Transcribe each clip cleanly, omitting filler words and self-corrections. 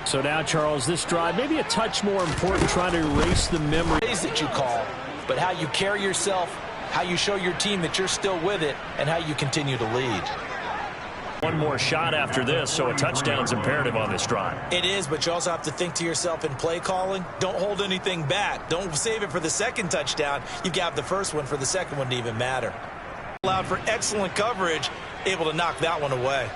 So now, Charles, this drive maybe a touch more important, trying to erase the memories that you call, but how you carry yourself, how you show your team that you're still with it, and how you continue to lead. One more shot after this, so a touchdown's imperative on this drive. It is, but you also have to think to yourself in play calling, don't hold anything back. Don't save it for the second touchdown. You got the first one for the second one to even matter. Allowed for excellent coverage, able to knock that one away.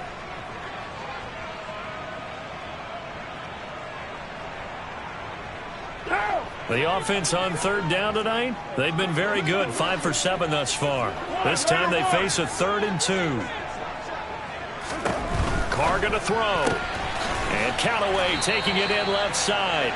The offense on third down tonight, they've been very good, 5 for 7 thus far. This time they face a 3rd and 2. Carr going to throw. And Callaway taking it in left side.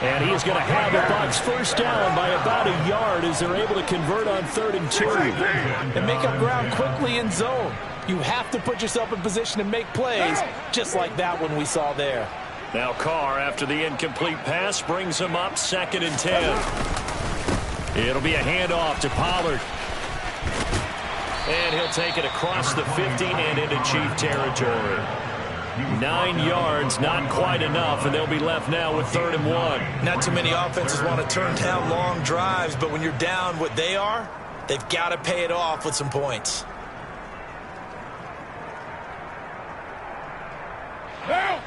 And he's going to have the Bucs first down by about a yard as they're able to convert on 3rd and 2. And make up ground quickly in zone. You have to put yourself in position to make plays, just like that one we saw there. Now Carr, after the incomplete pass, brings him up 2nd and 10. It'll be a handoff to Pollard. And he'll take it across the 50 and into Chief territory. 9 yards, not quite enough, and they'll be left now with 3rd and 1. Not too many offenses want to turn down long drives, but when you're down what they are, they've got to pay it off with some points.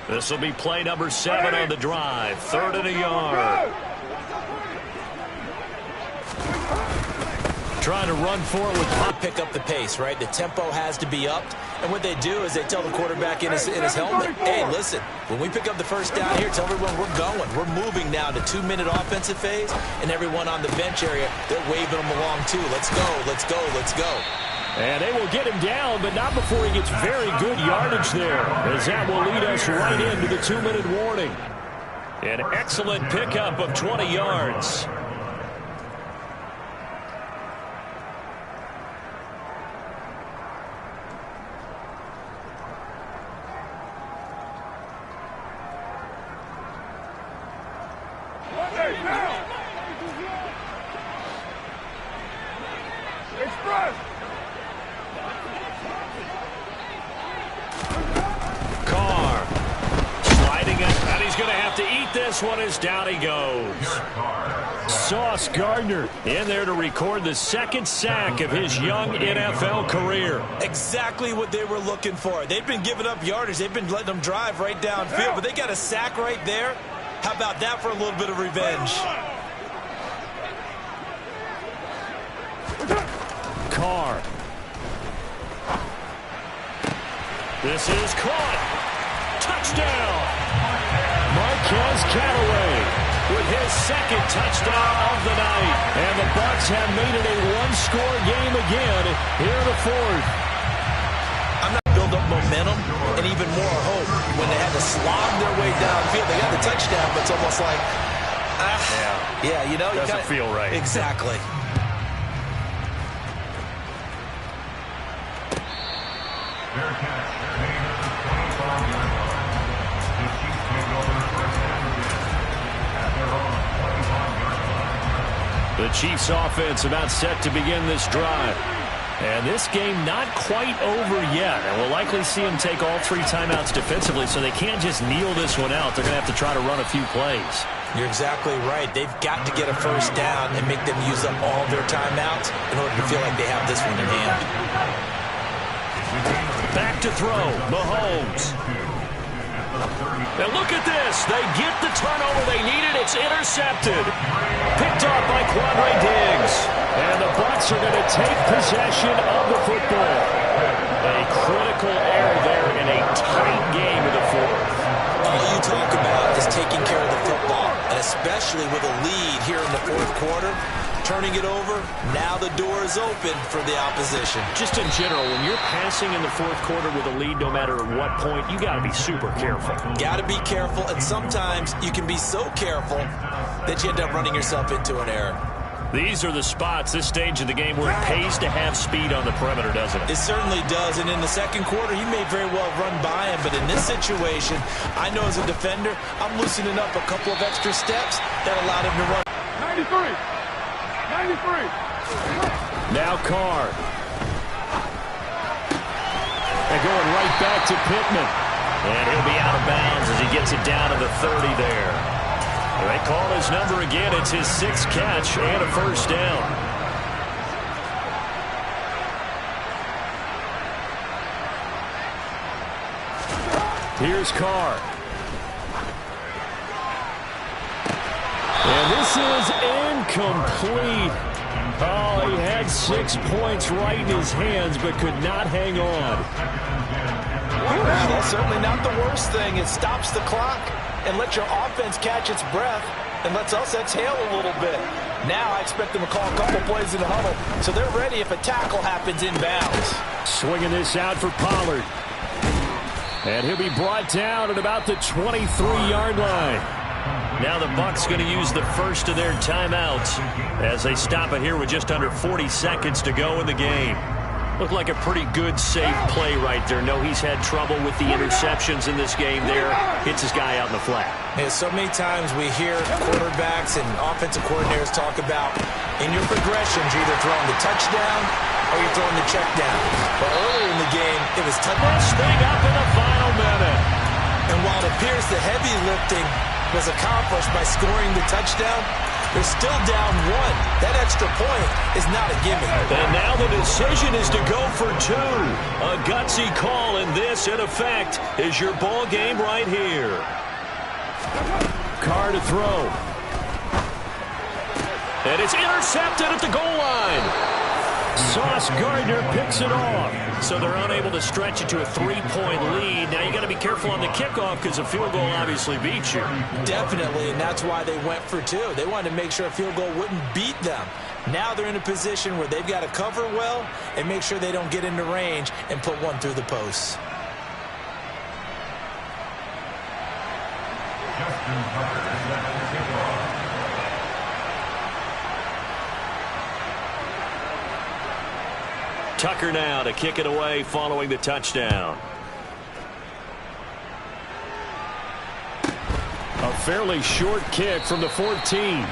This will be play number 7 on the drive. 3rd and a yard. Trying to run forward with pick up the pace, right? The tempo has to be upped. And what they do is they tell the quarterback in his helmet, hey, listen, when we pick up the first down here, tell everyone we're going. We're moving now to 2-minute offensive phase, and everyone on the bench area, they're waving them along too. Let's go, let's go, let's go. And they will get him down, but not before he gets very good yardage there, as that will lead us right into the 2-minute warning. An excellent pickup of 20 yards. This one is down he goes. Sauce Gardner in there to record the 2nd sack of his young NFL career. Exactly what they were looking for. They've been giving up yardage. They've been letting them drive right downfield, but they got a sack right there. How about that for a little bit of revenge? Carr. This is caught. Touchdown. Callaway with his 2nd touchdown of the night. And the Bucs have made it a 1-score game again here in the 4th. I'm not build up momentum and even more hope when they had to slog their way downfield. They got the touchdown, but it's almost like, yeah, you know. Doesn't feel right. Exactly. The Chiefs offense about set to begin this drive. And this game not quite over yet. And we'll likely see them take all 3 timeouts defensively, so they can't just kneel this one out. They're going to have to try to run a few plays. You're exactly right. They've got to get a first down and make them use up all their timeouts in order to feel like they have this one in hand. Back to throw. Mahomes. And look at this. They get the turnover they needed. It's intercepted. Picked off by Quandre Diggs. And the Bucs are going to take possession of the football. A critical error there in a tight game in the 4th. All you talk about is taking care of the football, and especially with a lead here in the 4th quarter. Turning it over, now the door is open for the opposition. Just in general, when you're passing in the 4th quarter with a lead, no matter at what point, you got to be super careful. Got to be careful, and sometimes you can be so careful that you end up running yourself into an error. These are the spots, this stage of the game, where it pays to have speed on the perimeter, doesn't it? It certainly does, and in the 2nd quarter, he may very well run by him, but in this situation, I know as a defender, I'm loosening up a couple of extra steps that allowed him to run. 93. Now Carr. And going right back to Pittman. And he'll be out of bounds as he gets it down to the 30 there. They call his number again. It's his 6th catch and a first down. Here's Carr. And this is incomplete. Oh, he had 6 points right in his hands, but could not hang on. Well, that's certainly not the worst thing. It stops the clock and lets your offense catch its breath and lets us exhale a little bit. Now I expect them to call a couple plays in the huddle, so they're ready if a tackle happens inbounds. Swinging this out for Pollard. And he'll be brought down at about the 23-yard line. Now the Bucs going to use the first of their timeouts as they stop it here with just under 40 seconds to go in the game. Looked like a pretty good, safe play right there. No, he's had trouble with the interceptions in this game there. Hits his guy out in the flat. Yeah, so many times we hear quarterbacks and offensive coordinators talk about in your progressions, you're either throwing the touchdown or you're throwing the check down. But earlier in the game, it was this thing up in the final minute. And while it appears the heavy lifting was accomplished by scoring the touchdown, they're still down 1. That extra point is not a gimme. And now the decision is to go for 2. A gutsy call, and this, in effect, is your ball game right here. Carr to throw. And it's intercepted at the goal line. Sauce Gardner picks it off. So they're unable to stretch it to a 3-point lead. Now you got to be careful on the kickoff because a field goal obviously beats you. Definitely, and that's why they went for 2. They wanted to make sure a field goal wouldn't beat them. Now they're in a position where they've got to cover well and make sure they don't get into range and put one through the posts. Tucker now to kick it away following the touchdown. A fairly short kick from the 14.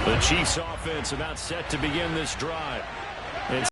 The Chiefs offense about set to begin this drive.